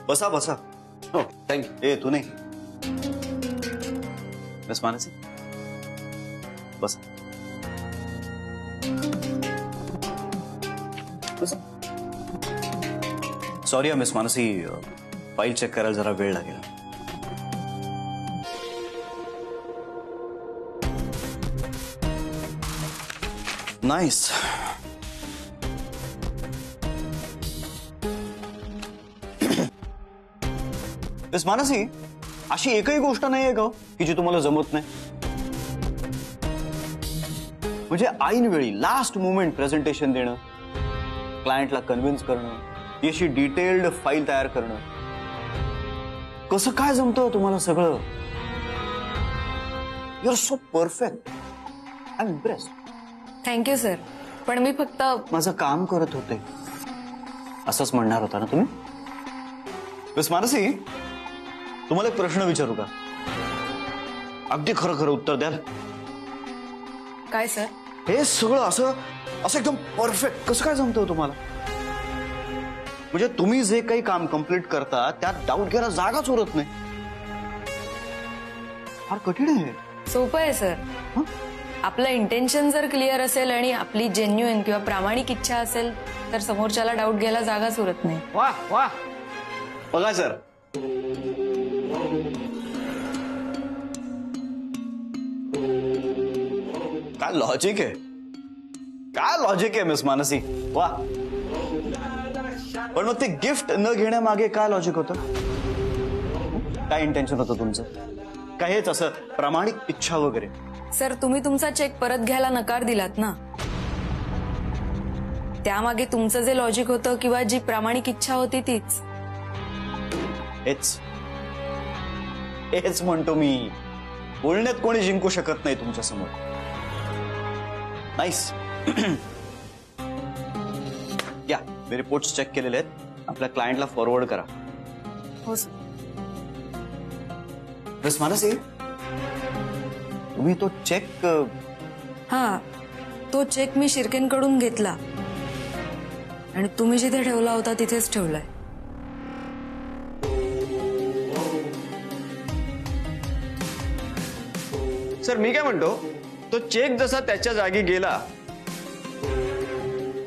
बसा बसा. हो थँक्यू. ए तू नाही. मिस मानसी बसा. Sorry miss Mansi, file check करायला जरा वेळ लागेल. नाईस. मिस मानसी, अशी एकही गोष्ट नाहीये का की जी तुम्हाला जमत नाही? म्हणजे ऐन वेळी लास्ट मोमेंट प्रेझेंटेशन देणं, क्लायंटला कन्व्हिन्स करणं, याची डिटेल्ड फाईल तयार करणं, कसं काय जमतं तुम्हाला सगळं? You are so perfect. I am impressed. Thank you sir. पण मी फक्त माझं काम करत होते असंच म्हणणार होता ना तुम्ही? मिस मानसी, तुम्हाला एक प्रश्न विचारू का? अगदी खरं खरं उत्तर द्याल? काय सर? हे सगळं असं असं एकदम परफेक्ट कसं काय जमतं तुम्हाला? म्हणजे तुम्ही जे काही काम कंप्लीट करता त्यात डाऊट घ्यायला जागाच उरत नाही. फार कठीण आहे. सोपं आहे सर. आपलं इंटेन्शन जर क्लिअर असेल आणि आपली जेन्युइन किंवा प्रामाणिक इच्छा असेल तर समोरच्याला डाऊट घ्यायला जागाच उरत नाही. वा वा. बघा सर, काय लॉजिक आहे, काय लॉजिक आहे मिस मानसी. वा. पण मग ते गिफ्ट न घेण्यामागे काय लॉजिक होतं? काय इंटेन्शन होतं तुमचं? काय हेच असं प्रामाणिक इच्छा वगैरे? सर, तुम्ही तुमचा चेक परत घ्यायला नकार दिलात ना, त्यामागे तुमचं जे लॉजिक होतं किंवा जी प्रामाणिक इच्छा होती तीच. हेच म्हणतो मी. बोलण्यात कोणी जिंकू शकत नाही तुमच्या समोर. नाईस. या मी रिपोर्ट्स चेक केलेले आहेत, आपल्या क्लायंटला फॉरवर्ड करा. हो सर. मिस मानसी, तुम्ही तो चेक हा, तो चेक मी शिर्केंकडून घेतला आणि तुम्ही जिथे ठेवला होता तिथेच ठेवलाय. सर मी काय म्हणतो, तो चेक जसा त्याच्या जागी गेला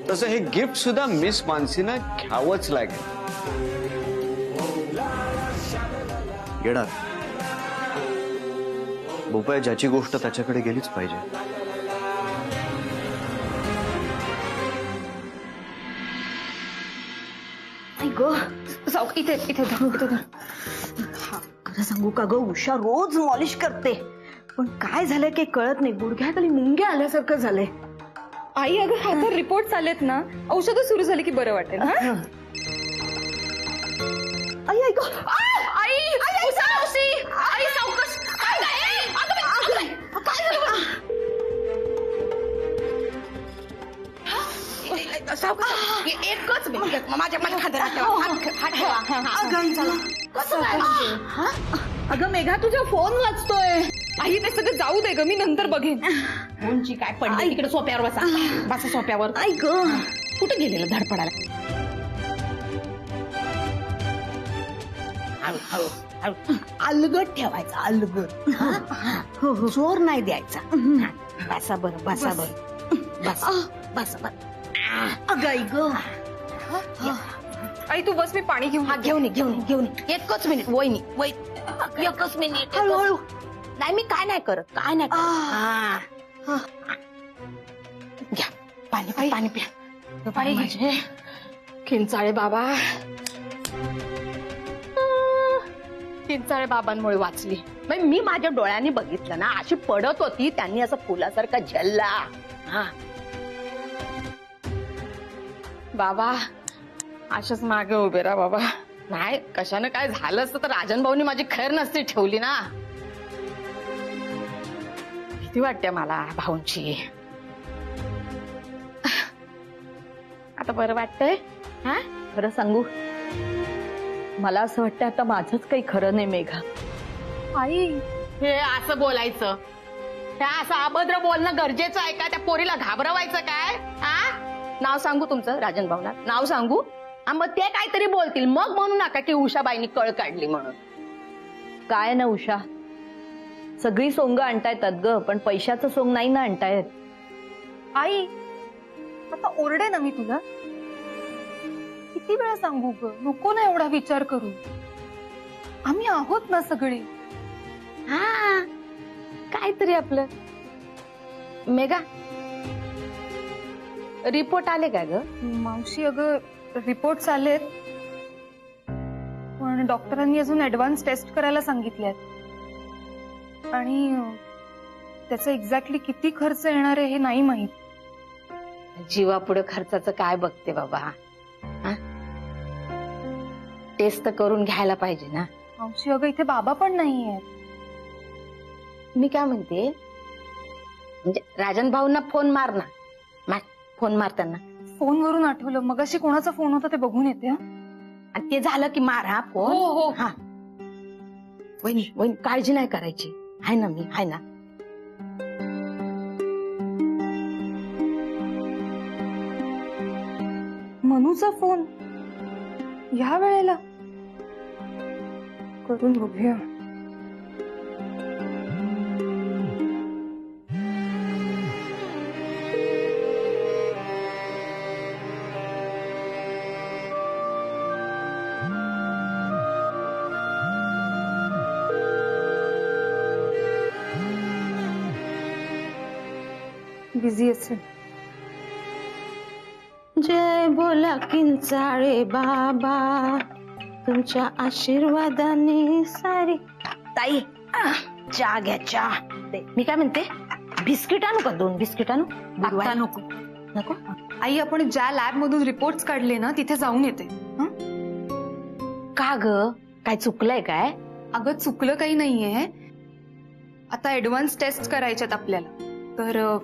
तसं हे गिफ्ट सुद्धा मिस मानसीनं घ्यावंच लागेल. घेणार. बोपाय ज्याची गोष्ट त्याच्याकडे गेलीच पाहिजे. इथे इथे खरं सांगू का ग, उषा रोज मॉलिश करते पण काय झालंय काही कळत नाही. गुडघ्याखाली मुंग्या आल्यासारखं झालंय. आई अगं हातात रिपोर्ट आलेत ना, औषधं सुरू झाली की बरं वाटेल. आई ऐक. एकच माझ्या अगं मेघा, तुझा फोन वाजतोय. आई ते सगळं जाऊ दे ग, मी नंतर बघेन. फोनची काय पडली तिकडे, सोप्यावर बसा. बसा सोप्यावर. ऐक, कुठे गेलेलं धडपडायला? अलगद ठेवायचा, अलगद. जोर नाही द्यायचा. बसा बरं, बसा बरं, बसा बसा बरं. अगं ऐक. आई तू बस, मी पाणी घेऊन. हा घेऊन एकच मिनिट. वहिनी एकच मिनिट. हळूहळू. नाही मी काय नाही करत, काय नाही करत. घ्या पाणी, पाणी प्या. पाणी घे. किंचाळे बाबा, किंचाळे बाबांमुळे वाचली. मी माझ्या डोळ्यांनी बघितलं ना, अशी पडत होती, त्यांनी असं फुलासारखा झेलला. हा बाबा अशाच मागे उभे राहा बाबा. नाही कशाने काय झालं असतं तर राजन भाऊनी माझी खैर नसती ठेवली ना. भीती वाटते मला भाऊंची. आता बरं वाटतंय? हा खरं सांगू, मला असं वाटतं आता माझंच काही खरं नाही मेघा. आई हे असं बोलायचं, हे असं अभद्र बोलणं गरजेचं आहे का? त्या पोरीला घाबरवायचं काय? हा नाव सांगू तुमचं राजन भाऊला? नाव सांगू? मग ते काहीतरी बोलतील, मग म्हणू नका की उषाबाईंनी कळ काढली म्हणून. काय ना उषा, सगळी सोंग आणता येतात ग, पण पैशाचं सोंग नाही ना आणता येत. आई आता ओरडे ना मी तुला. किती वेळा सांगू ग, नको ना एवढा विचार करू. आम्ही आहोत ना सगळे. हा काहीतरी आपलं. मेघा, रिपोर्ट आले का ग? मावशी अगं रिपोर्ट्स आलेत, पण डॉक्टरांनी अजून ऍडव्हान्स टेस्ट करायला सांगितल्यात आणि त्याचा एक्झॅक्टली किती खर्च येणार आहे हे नाही माहित. जीवापुढे खर्चाचं काय बघते बाबा. टेस्ट तर करून घ्यायला पाहिजे ना. मावशी अगं इथे बाबा पण नाहीये. मी काय म्हणते, म्हणजे राजन भाऊंना फोन मार ना. फोन मारताना फोनवरून आठवलं, मगाशी कोणाचा फोन होता ते बघून येते. हं? आणि ते झालं की मार हा फोन. हो. हा वहिनी वहिनी काळजी नाही करायची, हाय ना मी, हाय ना. मनूचा फोन ह्या वेळेला करून बघूया. बिझी असेल. जय बोला किंचाळे बाबा, तुमच्या आशीर्वादाने सारी. ताई चहा घ्या चहा. मी काय म्हणते, बिस्किट आणू का? 2 बिस्किट आणू? आता नको. नको. आई आपण ज्या लॅब मधून रिपोर्ट्स काढले ना तिथे जाऊन येते. हं? का ग, काय चुकलंय काय? अगं चुकलं काही नाहीये. आता ऍडव्हान्स टेस्ट करायच्यात आपल्याला, तर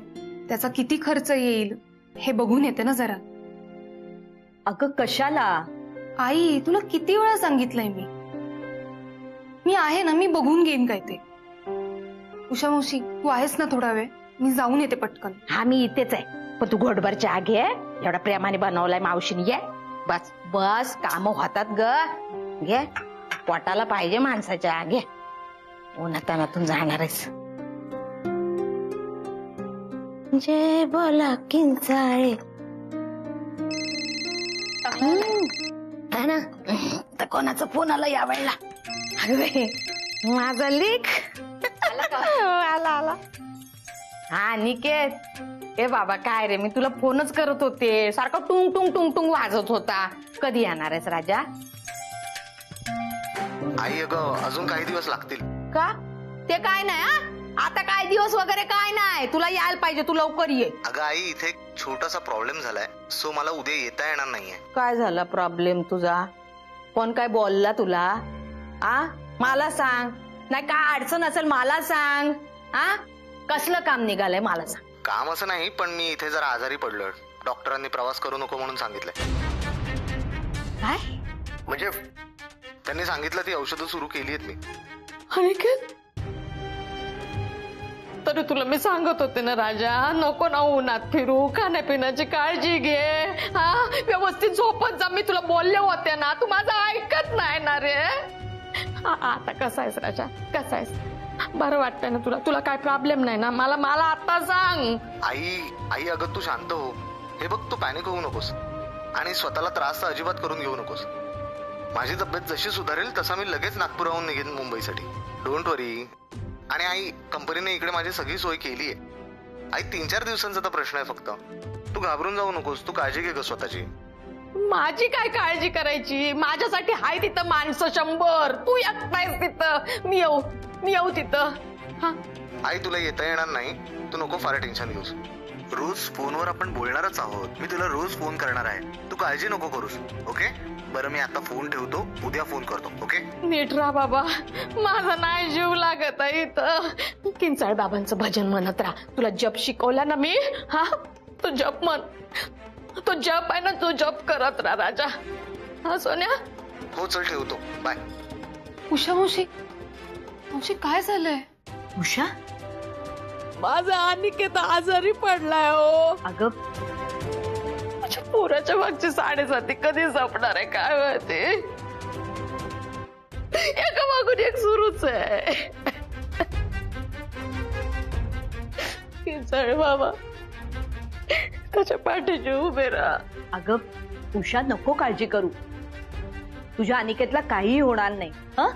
त्याचा किती खर्च येईल हे बघून येते ना जरा. अगं कशाला? आई तुला किती वेळा सांगितलंय मी आहे ना, मी बघून घेईन काय ते. उषा मावशी तू आहेस ना थोडा वेळ, मी जाऊन येते पटकन. हा मी इथेच आहे, पण तू घोटभर चहा घे. एवढा प्रेमाने बनवलाय मावशीने. घे बस बस, काम होतात ग. घे, पोटाला पाहिजे माणसाच्या. घे, उन्हातानातून जाणार आहेस. जय बोला किंचाळे. है ना, तर कोणाचा फोन आला या वेळेला? अरे माझा लेख आला. हा निकेत. ए बाबा काय रे, मी तुला फोनच करत होते, सारखा टुंग टुंग टुंग टुंग वाजत होता. कधी येणार आहेस राजा? आई अगं अजून काही दिवस लागतील. का? ते काय नाही हा, आता काय दिवस वगैरे काय नाही. तुला यायला पाहिजे, तू लवकर ये. अगं आई इथे एक छोटासा प्रॉब्लेम झालाय, सो मला उद्या येता येणार नाहीये. काय झाला प्रॉब्लेम तुझा? कोण काय बोलला तुला? आ मला सांग. नाही काय अडचण असेल मला सांग. आ कसलं काम निघालंय मला सांग. काम असं नाही, पण मी इथे जरा आजारी पडलोय. डॉक्टरांनी प्रवास करू नको म्हणून सांगितलंय. काय? म्हणजे त्यांनी सांगितलं ती औषधं सुरू केली आहेत मी. अनिकेत, तरी तुला मी सांगत होते ना राजा, नको ना उन्हात फिरू, खाण्यापिण्याची काळजी घे. हा व्यवस्थित झोपत जा. मी तुला बोलले होते ना, तू माझं ऐकत नाही ना रे. आता कसा आहेस राजा, कसा आहेस? बरं वाटतंय ना तुला? तुला काय प्रॉब्लेम नाही ना? मला आता सांग. आई अगं तू शांत हो. हे बघ, तू पॅनिक होऊ नकोस आणि स्वतःला त्रास तर अजिबात करून घेऊ नकोस. माझी तब्येत जशी सुधारेल तसा मी लगेच नागपुराहून निघेन मुंबईसाठी. डोंट वरी. आणि आई, कंपनीने इकडे माझी सगळी सोय केली आहे. आई 3-4 दिवसांचा तर प्रश्न आहे फक्त. तू घाबरून जाऊ नकोस. तू काळजी घे ग स्वतःची. माझी काय काळजी करायची? माझ्यासाठी हाय तिथं माणसं 100. तू एकटायस तिथं. मी येऊ तिथं. हा आई तुला येता येणार नाही, तू नको फार टेन्शन घेऊस. रोज फोनवर आपण बोलणारच आहोत. मी तुला रोज फोन करणार आहे. तू काळजी नको करूस. ओके? बरं मी आता फोन ठेवतो, उद्या फोन करतो. ओके? नीट राहा बाबा, माझा नाही जीव लागत आहे इथं. किंचाळ बाबांचं भजन म्हणत राहा. तुला जप शिकवला ना मी. हा तू जप म्हण. तो जप आहे ना, तो जप करत राहा राजा. हा सोन्या. हो चल ठेवतो. बाय. उषा मावशी, मावशी काय झालंय? उषा, माझा अनिकेत आजारी पडलाय हो. अगं माझ्या पोराच्या मागची 7.5 कधी संपणार आहे काय माहिती. एका मागून एक सुरूच आहे. चळ बाबा त्याच्या पाठीशी उभे राहा. अगं उषा, नको काळजी करू. तुझ्या अनिकेतला काहीही होणार नाही. हं?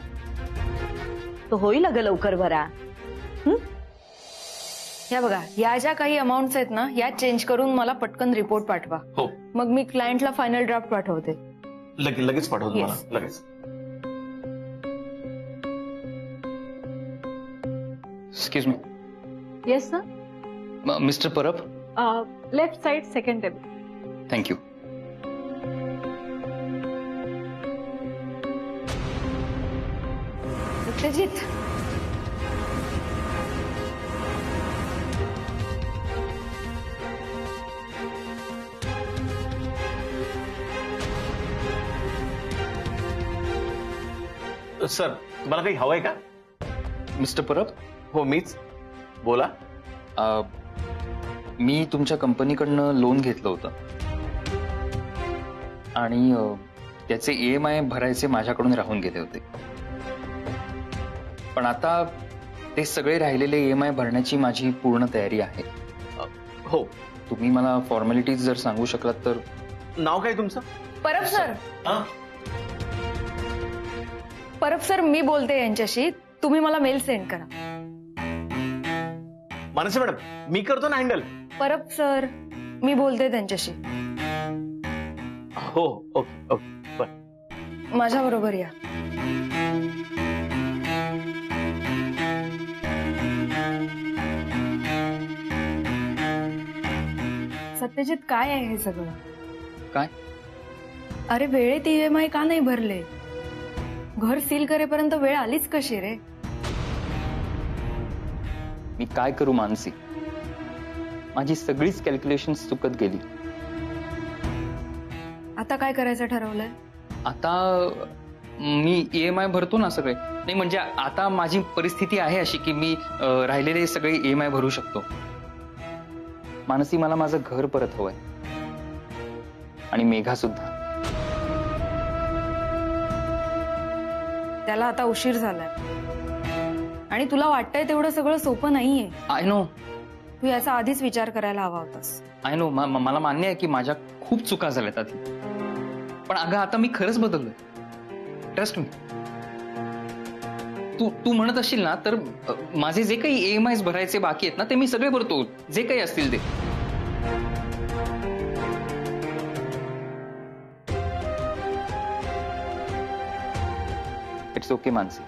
तो होईल अगं लवकर बरा. या बघा, या ज्या काही अमाऊंट्स आहेत ना, या चेंज करून मला पटकन रिपोर्ट पाठवा. हो, मग मी क्लायंटला फायनल ड्राफ्ट पाठवते. लगेच पाठवतो Yes. मला लगेच. Excuse me, yes sir. Mister Parab. Left side second table. Thank you. Satyajit, sir, तुम्हाला काही हवंय का? मिस्टर परब, हो, मीच. बोला. मी तुमच्या कंपनीकडनं लोन घेतलं होतं आणि त्याचे EMI भरायचे माझ्याकडून राहून गेले होते. पण आता ते सगळे राहिलेले EMI भरण्याची माझी पूर्ण तयारी आहे. हो. तुम्ही मला फॉर्मॅलिटीज जर सांगू शकलात तर. नाव काय तुमचं? परब सर. हा? परब सर, मी बोलते यांच्याशी. तुम्ही मला मेल सेंड करा. मानसी मॅडम, मी करतो ना हँडल. परब सर, मी बोलते त्यांच्याशी. हो, ओके ओके, बर. माझ्या बरोबर या. सत्यजित, काय आहे हे सगळं? काय? अरे वेळेत EMI का नाही भरले? घर सील करेपर्यंत वेळ आलीच कशी रे? मी काय करू मानसी, माझी सगळीच कॅल्क्युलेशन्स चुकत गेली. आता काय करायचं ठरवलंय? आता मी EMI भरतो ना सगळे. नाही म्हणजे आता माझी परिस्थिती आहे अशी की मी राहिलेले सगळे EMI भरू शकतो. मानसी, मला माझं घर परत हवंय आणि मेघा सुद्धा. त्याला आता उशीर झालाय आणि तुला वाटतंय तेवढं सगळं सोपं नाहीये. I know. तू याचा आधीच विचार करायला हवा होतास. I know. मला मान्य आहे की माझ्या खूप चुका झाल्यात आधी. पण अगं आता मी खरंच बदललोय. Trust me. तू म्हणत असशील ना तर माझे जे काही EMIs भरायचे बाकी आहेत ना ते मी सगळे भरतो, जे काही असतील ते. It's okay Mansi.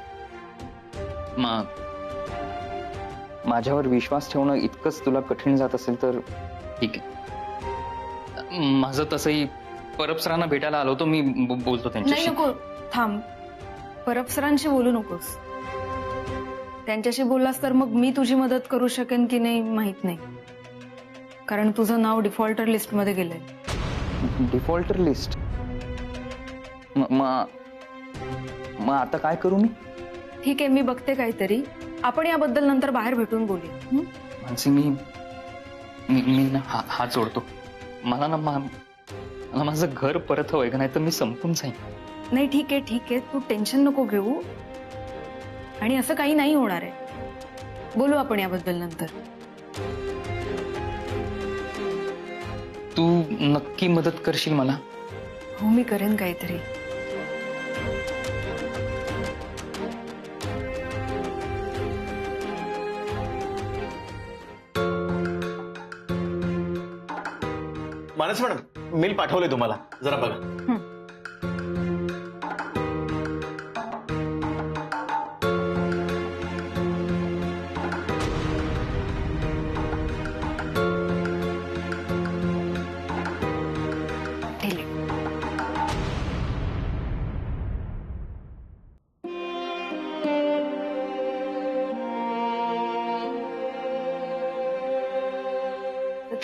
माझ्यावर विश्वास ठेवणं इतकंच तुला कठीण जात असेल तर ठीक आहे. माझं तसंही परब सरांना भेटायला आलो होतो मी. बोलतो नाही, त्यांच्याशी. नको, थांब. परब सरांशी बोलू नकोस. त्यांच्याशी बोललास तर मग मी तुझी मदत करू शकेन की नाही माहित नाही, कारण तुझं नाव डिफॉल्टर लिस्ट मध्ये गेलंय. Defaulter list? मग आता काय करू मी? ठीक आहे, मी बघते काहीतरी. आपण याबद्दल नंतर बाहेर भेटून बोलूया. मानसी, मी ना हात जोडतो. मला माझं घर परत हवंय का, नाही तर मी संपून जाईन. नाही, ठीक आहे. तू टेन्शन नको घेऊ आणि असं काही नाही होणार आहे. बोलू आपण याबद्दल नंतर. तू नक्की मदत करशील मला? हो, मी करेन काहीतरी. मानसी मॅडम, मेल पाठवले तुम्हाला, जरा बघा.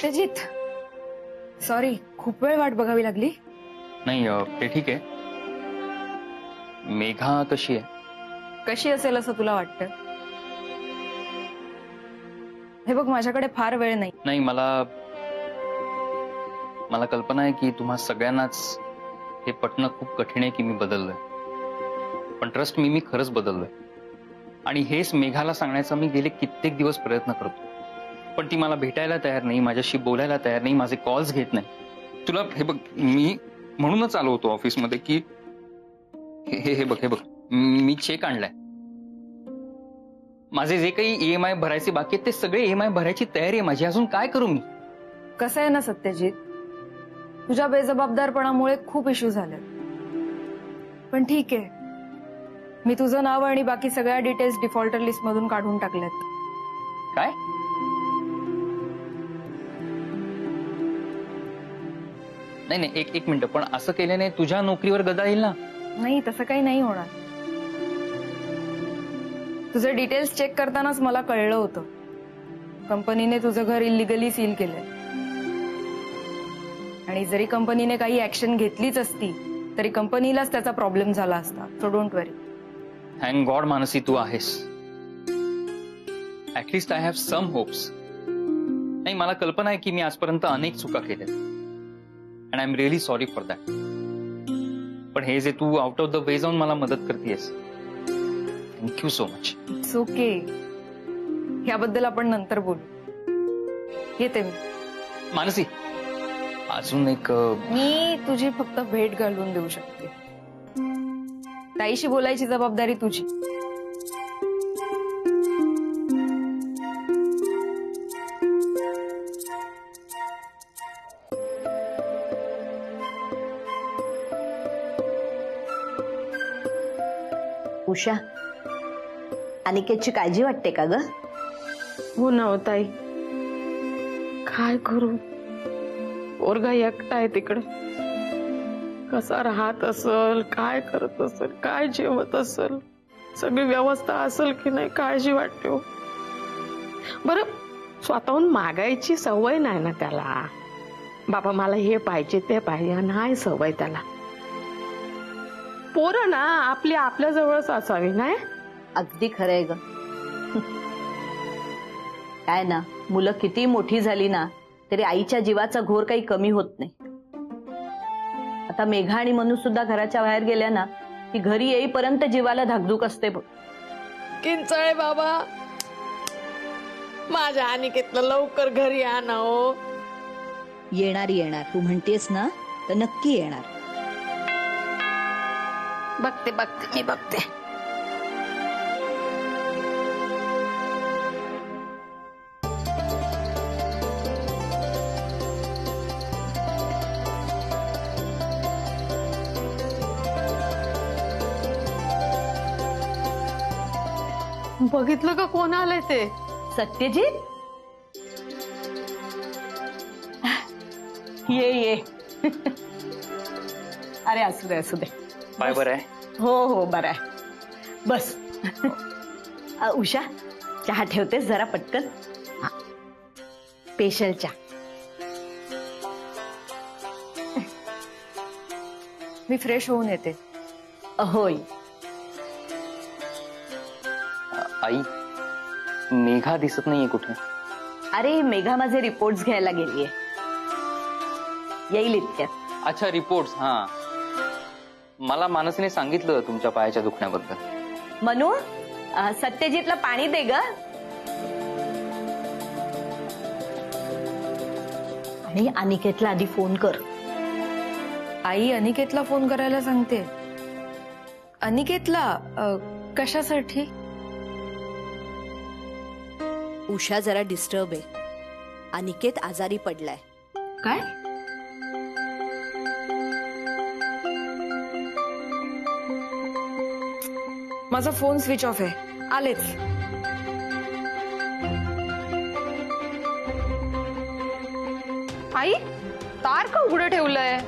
सत्यजित, सॉरी, खूप वेळ वाट बघावी लागली. नाही, ते ठीक आहे. मेघा कशी आहे? कशी असेल असं तुला वाटतं? हे बघ, माझ्याकडे फार वेळ नाही. नाही, मला मला कल्पना आहे की तुम्हा सगळ्यांनाच हे पटणं खूप कठीण आहे की मी बदललोय, पण ट्रस्ट मी खरंच बदललोय. आणि हेच मेघाला सांगण्याचा मी गेले कित्येक दिवस प्रयत्न करतो, पण ती मला भेटायला तयार नाही, माझ्याशी बोलायला तयार नाही, माझे कॉल्स घेत नाही. तुला हे बघ, मी म्हणूनच आलो होतो ऑफिसमध्ये की हे बघ मी चेक आणलाय. माझे जे काही EMI भरायचे बाकी आहेत ते सगळे EMI भरायची तयारी आहे माझी. अजून काय करू मी? कसं आहे ना सत्यजित, तुझ्या बेजबाबदारपणामुळे खूप इश्यू झाले, पण ठीक आहे, मी तुझं नाव आणि बाकी सगळ्या डिटेल्स डिफॉल्टर लिस्ट मधून काढून टाकल्यात. काय? नाही एक मिनिट, पण असं केल्याने तुझ्या नोकरीवर गदा येईल ना? नाही, तसं काही नाही होणार. तुझे डिटेल्स चेक करतानाच मला कळलं होतं कंपनीने तुझं घर इलिगली सील केलंय. आणि जरी कंपनीने काही ऍक्शन घेतलीच असती तरी कंपनीलाच त्याचा प्रॉब्लेम झाला असता. So don't worry. Thank God Mansi तू आहेस. At least I have some hopes. नाही, मला कल्पना आहे की मी आजपर्यंत अनेक चुका केल्या and I am really sorry for that. पण हे जे तू आउट ऑफ द वे जाऊन मला मदत करतेस, thank you so much. It's okay. याबद्दल आपण नंतर बोलू. येते मी. मानसी, अजून एक मी तुझी फक्त भेट घालून देऊ शकते. ताईशी बोलायची जबाबदारी तुझी. उषा, अनिकेतची काळजी वाटते का ग? हो ना ताई, काय करू? पोरगा एकटा आहे तिकडे, कसा राहत असल, काय करत असेल, काय जेवत असेल, सगळी व्यवस्था असेल की नाही, काळजी वाटते. बरं, स्वतःहून मागायची सवय नाही ना त्याला. बाबा मला हे पाहिजे ते पाहिजे, नाही सवय त्याला. पोरं ना आपली आपल्या जवळच असावी नाही. अगदी खरंय ग. काय ना, मुलं किती मोठी झाली ना तरी आईच्या जीवाचा घोर काही कमी होत नाही. आता मेघा आणि मनू सुद्धा घराच्या बाहेर गेल्या ना की घरी येईपर्यंत जीवाला धाकधूक असते बघ. किंचळे बाबा, माझ्या अनिकेतला लवकर घरी आणा हो. येणार तू म्हणतेस ना तर नक्की येणार. बघते मी बघते. बघितलं का कोण आलंय ते? सत्यजित, ये. अरे असू दे. बाय. बरं आहे? हो बरं आहे. बस. उषा, चहा ठेवतेस जरा पटकन? स्पेशल चहा. मी फ्रेश होऊन येते. होय. आई, मेघा दिसत नाहीये कुठे? अरे मेघा माझे रिपोर्ट्स घ्यायला गेलीये, येईल इतक्यात. अच्छा, रिपोर्ट्स. हा, मला मानसीने सांगितलं तुमच्या पायाच्या दुखण्याबद्दल. मनू, सत्यजितला पाणी दे ग. आणि अनिकेतला आधी फोन कर. आई अनिकेतला फोन करायला सांगते. अनिकेतला कशासाठी? उषा जरा डिस्टर्ब आहे. अनिकेत आजारी पडलाय. काय? माझा फोन स्विच ऑफ आहे. आलेच. आई, तार का उघडं ठेवलंय?